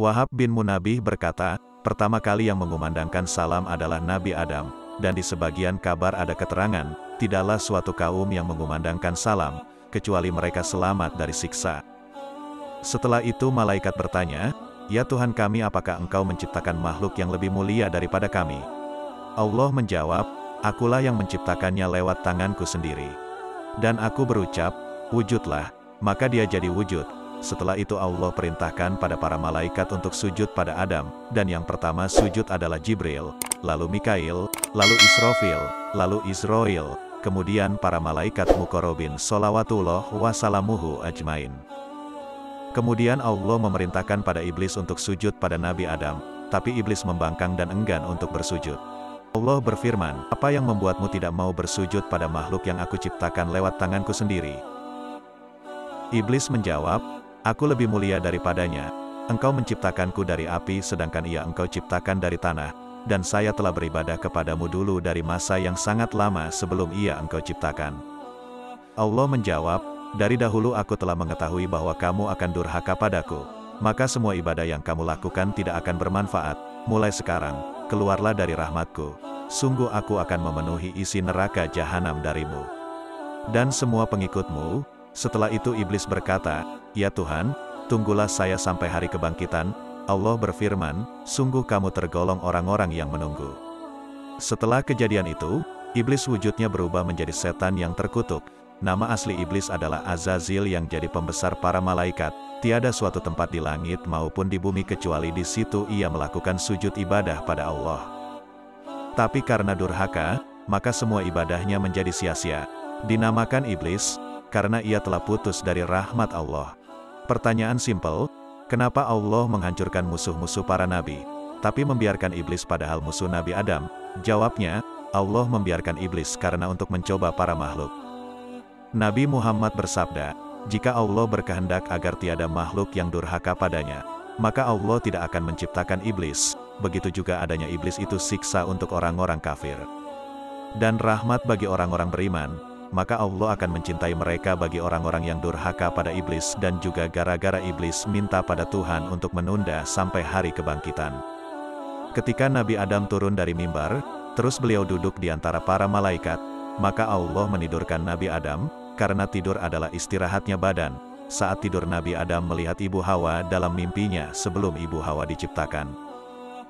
Wahab bin Munabih berkata, pertama kali yang mengumandangkan salam adalah Nabi Adam, dan di sebagian kabar ada keterangan, tidaklah suatu kaum yang mengumandangkan salam, kecuali mereka selamat dari siksa. Setelah itu malaikat bertanya, "Ya Tuhan kami, apakah Engkau menciptakan makhluk yang lebih mulia daripada kami?" Allah menjawab, "Akulah yang menciptakannya lewat tanganku sendiri. Dan aku berucap, wujudlah, maka dia jadi wujud." Setelah itu Allah perintahkan pada para malaikat untuk sujud pada Adam, dan yang pertama sujud adalah Jibril, lalu Mikail, lalu Israfil, lalu Israil, kemudian para malaikat muqarrabin sholawatullah wasalamuhu ajmain. Kemudian Allah memerintahkan pada iblis untuk sujud pada Nabi Adam, tapi iblis membangkang dan enggan untuk bersujud. Allah berfirman, "Apa yang membuatmu tidak mau bersujud pada makhluk yang aku ciptakan lewat tanganku sendiri?" Iblis menjawab, "Aku lebih mulia daripadanya. Engkau menciptakanku dari api sedangkan ia Engkau ciptakan dari tanah, dan saya telah beribadah kepadamu dulu dari masa yang sangat lama sebelum ia Engkau ciptakan." Allah menjawab, "Dari dahulu aku telah mengetahui bahwa kamu akan durhaka padaku, maka semua ibadah yang kamu lakukan tidak akan bermanfaat. Mulai sekarang, keluarlah dari rahmatku. Sungguh aku akan memenuhi isi neraka jahanam darimu dan semua pengikutmu." Setelah itu iblis berkata, "Ya Tuhan, tunggulah saya sampai hari kebangkitan." Allah berfirman, "Sungguh kamu tergolong orang-orang yang menunggu." Setelah kejadian itu, iblis wujudnya berubah menjadi setan yang terkutuk. Nama asli iblis adalah Azazil yang jadi pembesar para malaikat. Tiada suatu tempat di langit maupun di bumi kecuali di situ ia melakukan sujud ibadah pada Allah. Tapi karena durhaka, maka semua ibadahnya menjadi sia-sia. Dinamakan iblis, karena ia telah putus dari rahmat Allah. Pertanyaan simpel, kenapa Allah menghancurkan musuh-musuh para nabi, tapi membiarkan iblis padahal musuh Nabi Adam? Jawabnya, Allah membiarkan iblis karena untuk mencoba para makhluk. Nabi Muhammad bersabda, "Jika Allah berkehendak agar tiada makhluk yang durhaka padanya, maka Allah tidak akan menciptakan iblis. Begitu juga adanya iblis itu siksa untuk orang-orang kafir. Dan rahmat bagi orang-orang beriman, maka Allah akan mencintai mereka bagi orang-orang yang durhaka pada iblis dan juga gara-gara iblis minta pada Tuhan untuk menunda sampai hari kebangkitan." Ketika Nabi Adam turun dari mimbar, terus beliau duduk di antara para malaikat, maka Allah menidurkan Nabi Adam, karena tidur adalah istirahatnya badan. Saat tidur Nabi Adam melihat Ibu Hawa dalam mimpinya sebelum Ibu Hawa diciptakan.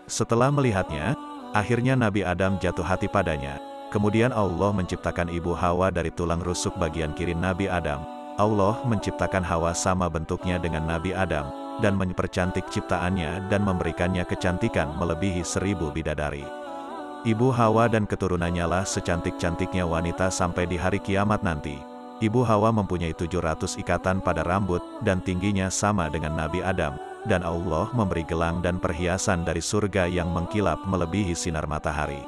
Setelah melihatnya, akhirnya Nabi Adam jatuh hati padanya. Kemudian Allah menciptakan Ibu Hawa dari tulang rusuk bagian kiri Nabi Adam. Allah menciptakan Hawa sama bentuknya dengan Nabi Adam, dan mempercantik ciptaannya dan memberikannya kecantikan melebihi 1000 bidadari. Ibu Hawa dan keturunannya lah secantik-cantiknya wanita sampai di hari kiamat nanti. Ibu Hawa mempunyai 700 ikatan pada rambut, dan tingginya sama dengan Nabi Adam, dan Allah memberi gelang dan perhiasan dari surga yang mengkilap melebihi sinar matahari.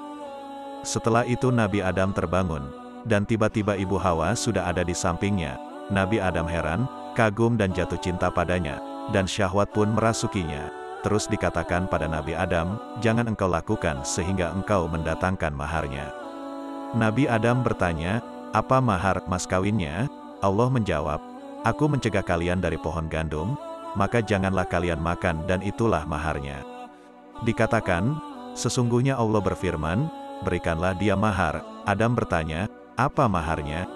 Setelah itu Nabi Adam terbangun, dan tiba-tiba Ibu Hawa sudah ada di sampingnya. Nabi Adam heran, kagum dan jatuh cinta padanya, dan syahwat pun merasukinya. Terus dikatakan pada Nabi Adam, "Jangan engkau lakukan sehingga engkau mendatangkan maharnya." Nabi Adam bertanya, "Apa mahar mas kawinnya?" Allah menjawab, "Aku mencegah kalian dari pohon gandum, maka janganlah kalian makan dan itulah maharnya." Dikatakan, "Sesungguhnya Allah berfirman, berikanlah dia mahar." Adam bertanya, "Apa maharnya?"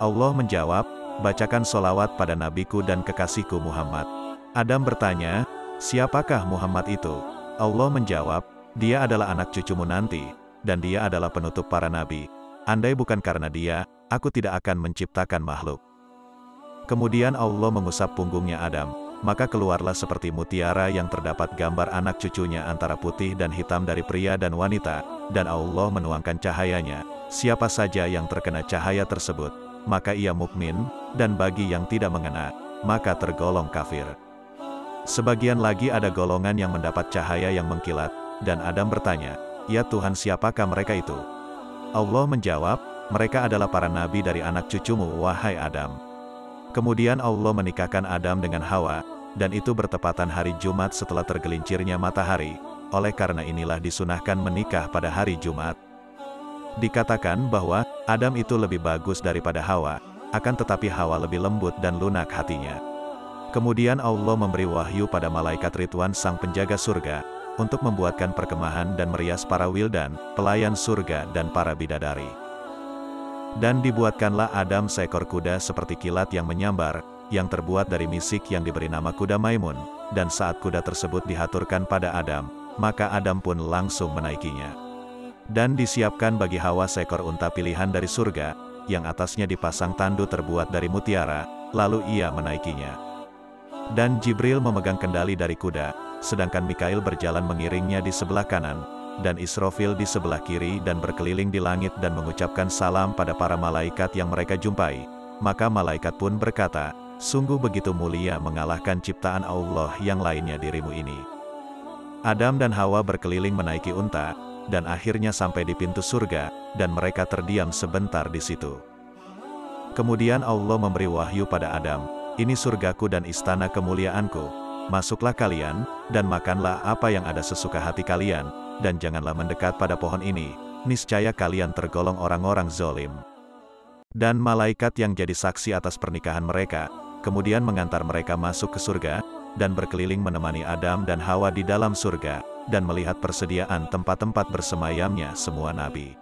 Allah menjawab, "Bacakan sholawat pada nabiku dan kekasihku Muhammad." Adam bertanya, "Siapakah Muhammad itu?" Allah menjawab, "Dia adalah anak cucumu nanti, dan dia adalah penutup para nabi. Andai bukan karena dia, aku tidak akan menciptakan makhluk." Kemudian Allah mengusap punggungnya Adam, maka keluarlah seperti mutiara yang terdapat gambar anak cucunya antara putih dan hitam dari pria dan wanita, dan Allah menuangkan cahayanya. Siapa saja yang terkena cahaya tersebut, maka ia mukmin, dan bagi yang tidak mengena, maka tergolong kafir. Sebagian lagi ada golongan yang mendapat cahaya yang mengkilat, dan Adam bertanya, "Ya Tuhan, siapakah mereka itu?" Allah menjawab, "Mereka adalah para nabi dari anak cucumu, wahai Adam." Kemudian Allah menikahkan Adam dengan Hawa, dan itu bertepatan hari Jumat setelah tergelincirnya matahari. Oleh karena inilah disunahkan menikah pada hari Jumat. Dikatakan bahwa Adam itu lebih bagus daripada Hawa, akan tetapi Hawa lebih lembut dan lunak hatinya. Kemudian Allah memberi wahyu pada malaikat Ridwan sang penjaga surga, untuk membuatkan perkemahan dan merias para wildan, pelayan surga dan para bidadari. Dan dibuatkanlah Adam seekor kuda seperti kilat yang menyambar, yang terbuat dari misik yang diberi nama kuda Maimun, dan saat kuda tersebut dihaturkan pada Adam, maka Adam pun langsung menaikinya. Dan disiapkan bagi Hawa seekor unta pilihan dari surga, yang atasnya dipasang tandu terbuat dari mutiara, lalu ia menaikinya. Dan Jibril memegang kendali dari kuda, sedangkan Mikail berjalan mengiringnya di sebelah kanan, dan Israfil di sebelah kiri dan berkeliling di langit dan mengucapkan salam pada para malaikat yang mereka jumpai. Maka malaikat pun berkata, sungguh begitu mulia mengalahkan ciptaan Allah yang lainnya dirimu ini. Adam dan Hawa berkeliling menaiki unta, dan akhirnya sampai di pintu surga, dan mereka terdiam sebentar di situ. Kemudian Allah memberi wahyu pada Adam, ini surgaku dan istana kemuliaanku, masuklah kalian, dan makanlah apa yang ada sesuka hati kalian, dan janganlah mendekat pada pohon ini, niscaya kalian tergolong orang-orang zolim. Dan malaikat yang jadi saksi atas pernikahan mereka, kemudian mengantar mereka masuk ke surga, dan berkeliling menemani Adam dan Hawa di dalam surga, dan melihat persediaan tempat-tempat bersemayamnya semua nabi.